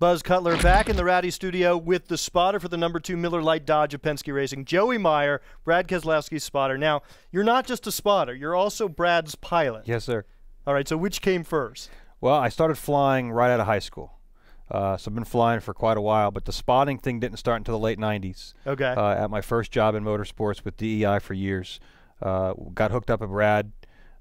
Buzz Cutler back in the Rowdy studio with the spotter for the #2 Miller Lite Dodge of Penske Racing, Joey Meier, Brad Keselowski's spotter. Now, you're not just a spotter. You're also Brad's pilot. Yes, sir. All right, so which came first? Well, I started flying right out of high school. So I've been flying for quite a while, but the spotting thing didn't start until the late 90s. Okay. At my first job in motorsports with DEI for years. Got hooked up with Brad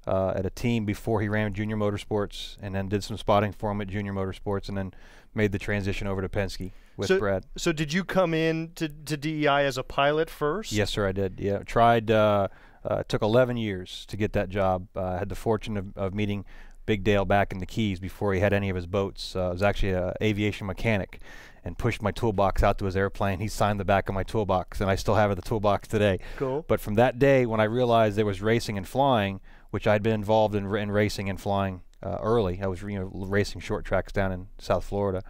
at a team before he ran Junior Motorsports, and then did some spotting for him at Junior Motorsports, and then made the transition over to Penske with Brad. So did you come in to DEI as a pilot first? Yes, sir, I did. Yeah, tried. It took 11 years to get that job. I had the fortune of meeting Big Dale back in the Keys before he had any of his boats. I was actually an aviation mechanic and pushed my toolbox out to his airplane. He signed the back of my toolbox, and I still have it, the toolbox today. Cool. But from that day, when I realized there was racing and flying, which I'd been involved in racing and flying early. I was racing short tracks down in South Florida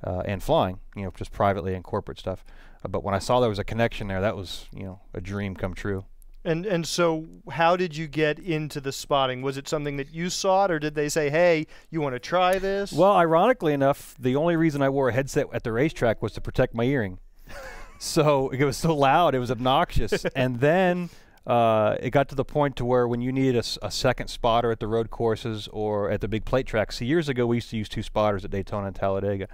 and flying, just privately and corporate stuff. But when I saw there was a connection there, that was a dream come true. And so how did you get into the spotting? Was it something that you sought, or did they say, hey, you want to try this? Well, ironically enough, the only reason I wore a headset at the racetrack was to protect my hearing. So it was so loud, it was obnoxious. And then it got to the point to where when you needed a second spotter at the road courses or at the big plate tracks. See, years ago we used to use 2 spotters at Daytona and Talladega.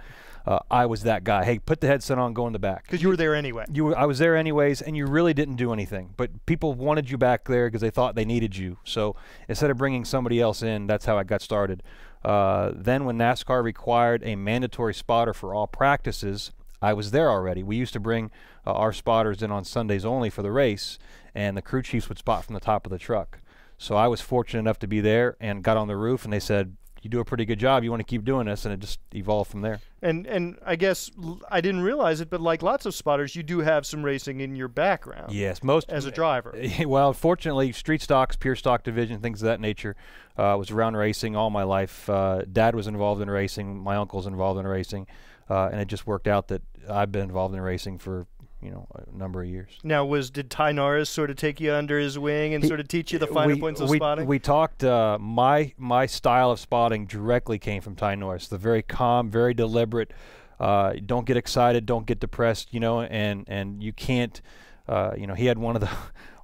I was that guy. Hey, put the headset on, go in the back. Because you were there anyway. I was there anyways, and you really didn't do anything. But people wanted you back there because they thought they needed you. So instead of bringing somebody else in, that's how I got started. Then when NASCAR required a mandatory spotter for all practices, I was there already. We used to bring our spotters in on Sundays only for the race, and the crew chiefs would spot from the top of the truck. So I was fortunate enough to be there and got on the roof, and they said, you do a pretty good job, you want to keep doing this, and it just evolved from there. And I guess I didn't realize it, but like lots of spotters, you do have some racing in your background. Yes, as a driver. Well, fortunately, street stocks, pure stock division, things of that nature, was around racing all my life. Dad was involved in racing, my uncle's involved in racing, and it just worked out that I've been involved in racing for a number of years. Now, did Ty Norris sort of take you under his wing and sort of teach you the finer points of spotting? We talked, my style of spotting directly came from Ty Norris. The very calm, very deliberate, don't get excited, don't get depressed, and you can't, he had one of the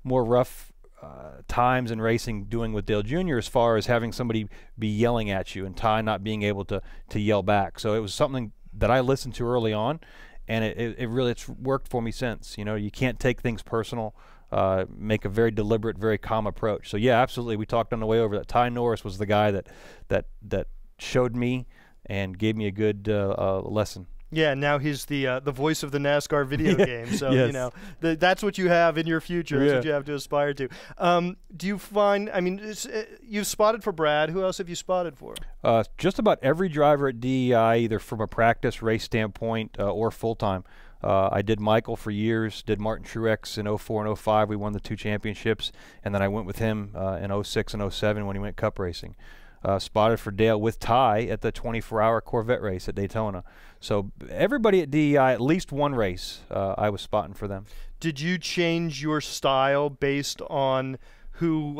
more rough times in racing doing with Dale Jr. as far as having somebody be yelling at you and Ty not being able to yell back. So it was something that I listened to early on, and it's worked for me since. You can't take things personal. Make a very deliberate, very calm approach. So yeah, absolutely. We talked on the way over that Ty Norris was the guy that showed me and gave me a good lesson. Yeah, now he's the voice of the NASCAR video game. So yes. That's what you have in your future. That's what you have to aspire to. Do you find? I mean, you've spotted for Brad. Who else have you spotted for? Just about every driver at DEI, either from a practice race standpoint or full time. I did Michael for years. Did Martin Truex in 04 and 05. We won the 2 championships, and then I went with him in 06 and 07 when he went Cup racing. Spotted for Dale with Ty at the 24-hour Corvette race at Daytona. So everybody at DEI, at least one race, I was spotting for them. Did you change your style based on who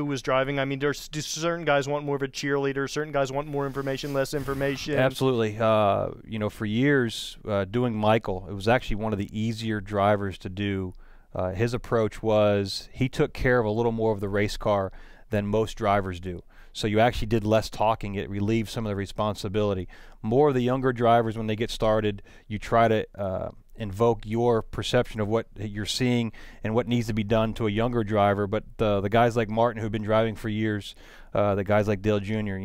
was driving? I mean, do certain guys want more of a cheerleader? Certain guys want more information, less information? Absolutely. For years doing Michael, it was actually one of the easier drivers to do. His approach was he took care of a little more of the race car than most drivers do. So you actually did less talking. It relieved some of the responsibility. More of the younger drivers, when they get started, you try to invoke your perception of what you're seeing and what needs to be done to a younger driver. But the guys like Martin, who've been driving for years, the guys like Dale Jr.,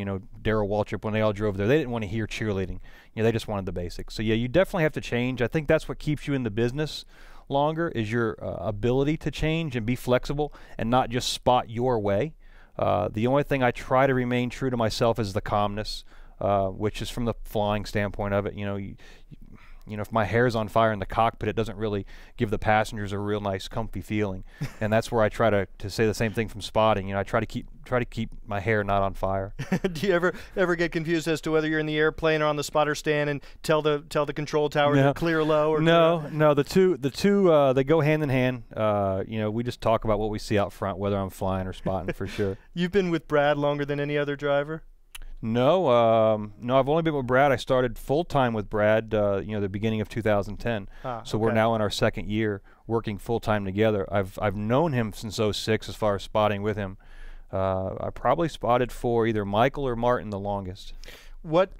Darrell Waltrip, when they all drove there, they didn't want to hear cheerleading. They just wanted the basics. So yeah, you definitely have to change. I think that's what keeps you in the business longer, is your ability to change and be flexible and not just spot your way. The only thing I try to remain true to myself is the calmness, which is from the flying standpoint of it. If my hair's on fire in the cockpit, it doesn't really give the passengers a real nice, comfy feeling. And that's where I try to say the same thing from spotting. I try to keep my hair not on fire. Do you ever get confused as to whether you're in the airplane or on the spotter stand and tell the control tower to clear low? Or no. The two they go hand in hand. We just talk about what we see out front, whether I'm flying or spotting for sure. You've been with Brad longer than any other driver? No, no. I've only been with Brad. I started full time with Brad, the beginning of 2010. So we're now in our second year working full time together. I've known him since '06 as far as spotting with him. I probably spotted for either Michael or Martin the longest. What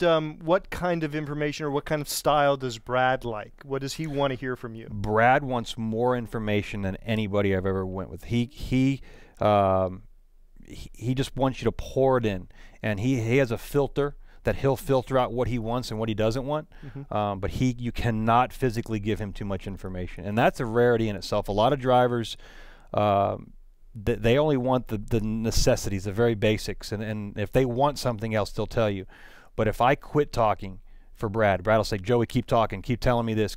kind of information or what kind of style does Brad like? What does he want to hear from you? Brad wants more information than anybody I've ever went with. He just wants you to pour it in, and he has a filter that he'll filter out what he wants and what he doesn't want. But you cannot physically give him too much information, and that's a rarity in itself. A lot of drivers, they only want the necessities, the very basics, and if they want something else, they'll tell you. But if I quit talking for Brad will say, Joey, keep talking, keep telling me this,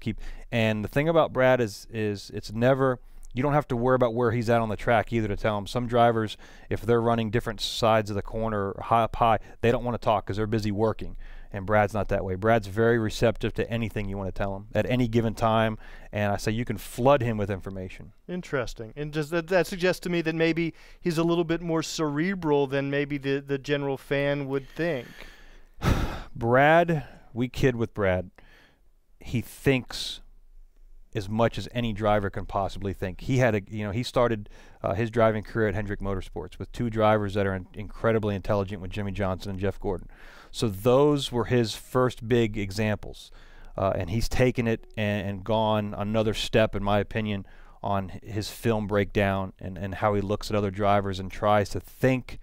and the thing about Brad is it's never, you don't have to worry about where he's at on the track either to tell him. Some drivers, if they're running different sides of the corner or up high, they don't want to talk because they're busy working. And Brad's not that way. Brad's very receptive to anything you want to tell him at any given time, and I say you can flood him with information. Interesting. And does that suggests to me that maybe he's a little bit more cerebral than maybe the general fan would think. Brad, we kid with Brad. He thinks as much as any driver can possibly think. He started his driving career at Hendrick Motorsports with two drivers that are incredibly intelligent with Jimmy Johnson and Jeff Gordon. So those were his first big examples, and he's taken it and gone another step, in my opinion, on his film breakdown and how he looks at other drivers and tries to think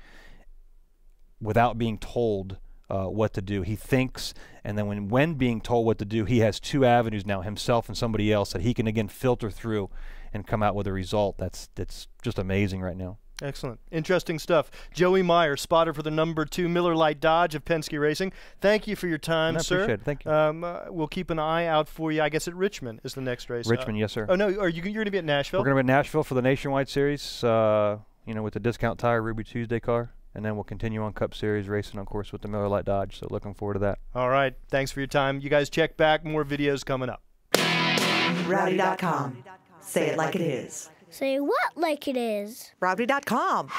without being told what to do. He thinks, and then when being told what to do, he has two avenues now, himself and somebody else, that he can again filter through and come out with a result that's just amazing right now. Excellent. Interesting stuff. Joey Meier, spotter for the #2 Miller Lite Dodge of Penske Racing. Thank you for your time, sir. I appreciate it. Thank you. We'll keep an eye out for you. I guess at Richmond is the next race. Richmond, yes, sir. Oh, no, you're going to be at Nashville? We're going to be at Nashville for the Nationwide Series, with the Discount Tire Ruby Tuesday car. And then we'll continue on Cup Series racing, of course, with the Miller Lite Dodge. So looking forward to that. All right. Thanks for your time. You guys check back. More videos coming up. Rowdy.com. Say it like it is. Say what like it is? Rowdy.com.